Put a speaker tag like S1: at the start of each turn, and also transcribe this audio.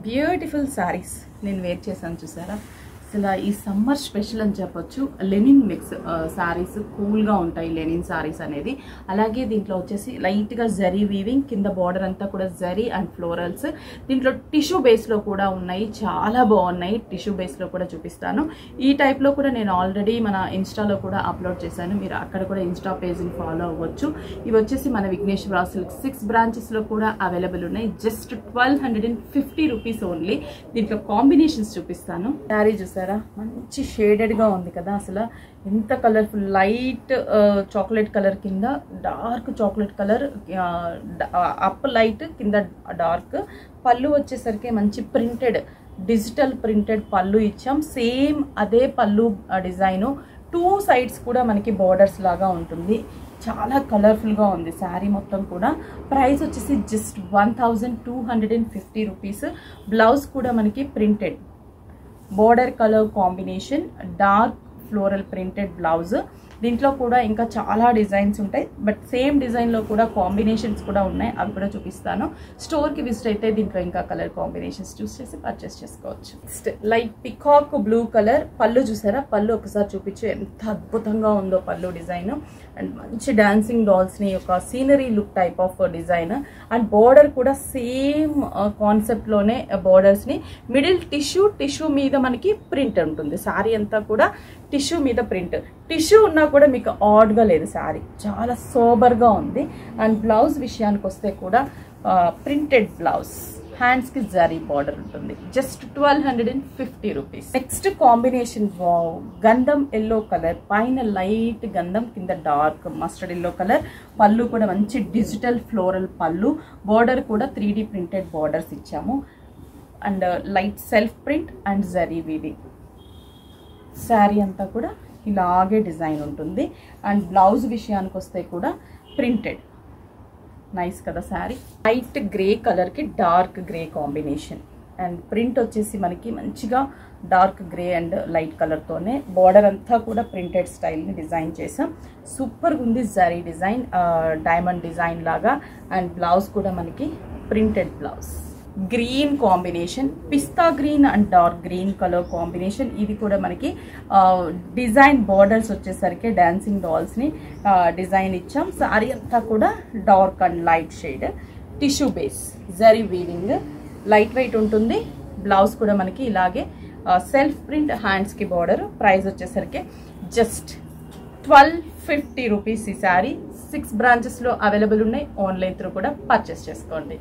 S1: Beautiful saris నేను wear చేశాను చూసారా. అసలు ఈ సమ్మర్ స్పెషల్ అని చెప్పొచ్చు. లెనిన్ మిక్స్ సారీస్ కూల్గా ఉంటాయి లెనిన్ సారీస్ అనేది. అలాగే దీంట్లో వచ్చేసి లైట్గా జరీ వీవింగ్, కింద బార్డర్ అంతా కూడా జరీ అండ్ ఫ్లోరల్స్. దీంట్లో టిష్యూ బేస్లో కూడా ఉన్నాయి, చాలా బాగున్నాయి. టిష్యూ బేస్లో కూడా చూపిస్తాను. ఈ టైప్లో కూడా నేను ఆల్రెడీ మన ఇన్స్టాలో కూడా అప్లోడ్ చేశాను, మీరు అక్కడ కూడా ఇన్స్టా పేజ్ని ఫాలో అవ్వచ్చు. ఇవి వచ్చేసి మన విఘ్నేశ్వర సిల్క్ 6 బ్రాంచెస్లో కూడా అవైలబుల్ ఉన్నాయి. Just 1250 rupees only. దీంట్లో కాంబినేషన్స్ చూపిస్తాను. శారీ చూసారా, మంచి షేడెడ్గా ఉంది కదా. అసలు ఎంత కలర్ఫుల్, లైట్ చాక్లెట్ కలర్ కింద dark chocolate colour, up light కింద డార్క్. పళ్ళు వచ్చేసరికి మంచి ప్రింటెడ్, డిజిటల్ ప్రింటెడ్ పళ్ళు ఇచ్చాం. సేమ్ అదే పళ్ళు డిజైను, 2 సైడ్స్ కూడా మనకి బార్డర్స్ లాగా ఉంటుంది. చాలా కలర్ఫుల్గా ఉంది శారీ మొత్తం కూడా. ప్రైస్ వచ్చేసి జస్ట్ 1250 రూపీస్. బ్లౌజ్ కూడా మనకి printed, border colour combination, dark floral printed blouse. దీంట్లో కూడా ఇంకా చాలా డిజైన్స్ ఉంటాయి, బట్ సేమ్ డిజైన్లో కూడా కాంబినేషన్స్ కూడా ఉన్నాయి, అవి కూడా చూపిస్తాను. స్టోర్కి విజిట్ అయితే దీంట్లో ఇంకా కలర్ కాంబినేషన్స్ చూస్ చేసి పర్చేస్ చేసుకోవచ్చు. Next light peacock blue colour. పళ్ళు చూసారా, పళ్ళు ఒకసారి చూపించు, ఎంత అద్భుతంగా ఉందో పళ్ళు డిజైన్. అండ్ మంచి డాన్సింగ్ డాల్స్ని, ఒక scenery look type of design. And border కూడా సేమ్ కాన్సెప్ట్లోనే బోర్డర్స్ని, మిడిల్ టిష్యూ మీద మనకి ప్రింట్ ఉంటుంది. శారీ అంతా కూడా టిష్యూ మీద ప్రింట్. టిష్యూ ఉన్నా కూడా మీకు ఆడ్గా లేదు, శారీ చాలా సోబర్గా ఉంది. అండ్ బ్లౌజ్ విషయానికి వస్తే కూడా ప్రింటెడ్ బ్లౌజ్, హ్యాండ్స్కి జరీ బార్డర్ ఉంటుంది. Just 1250 rupees. నెక్స్ట్ కాంబినేషన్ గంధం ఎల్లో కలర్, పైన లైట్ గంధం, కింద డార్క్ మస్టర్డ్ ఎల్లో కలర్. పళ్ళు కూడా మంచి డిజిటల్ ఫ్లోరల్ పళ్ళు, బార్డర్ కూడా 3D ప్రింటెడ్ బార్డర్స్ ఇచ్చాము. And light self print and zari weaving. Sari అంతా కూడా ఇలాగే డిజైన్ ఉంటుంది. అండ్ బ్లౌజ్ విషయానికి వస్తే కూడా ప్రింటెడ్. నైస్ కదా శారీ. లైట్ గ్రే కలర్కి dark grey combination. And print వచ్చేసి మనకి మంచిగా డార్క్ గ్రే అండ్ లైట్ కలర్తోనే బార్డర్ అంతా కూడా ప్రింటెడ్ స్టైల్ని డిజైన్ చేసాం. సూపర్గా ఉంది జరీ డిజైన్, డైమండ్ డిజైన్ లాగా. అండ్ బ్లౌజ్ కూడా మనకి ప్రింటెడ్ బ్లౌజ్. గ్రీన్ కాంబినేషన్, పిస్తా green and dark green colour combination. ఇది కూడా మనకి డిజైన్ బార్డర్స్ వచ్చేసరికి డాన్సింగ్ డాల్స్ని డిజైన్ ఇచ్చాం. సారీ అంతా కూడా dark and light shade, tissue base, zari weaving, light weight ఉంటుంది. బ్లౌజ్ కూడా మనకి ఇలాగే సెల్ఫ్ ప్రింట్, హ్యాండ్స్కి బార్డర్. ప్రైస్ వచ్చేసరికి జస్ట్ 1250 రూపీస్. ఈ శారీ 6 బ్రాంచెస్లో అవైలబుల్ ఉన్నాయి. ఆన్లైన్ త్రూ కూడా పర్చేస్ చేసుకోండి.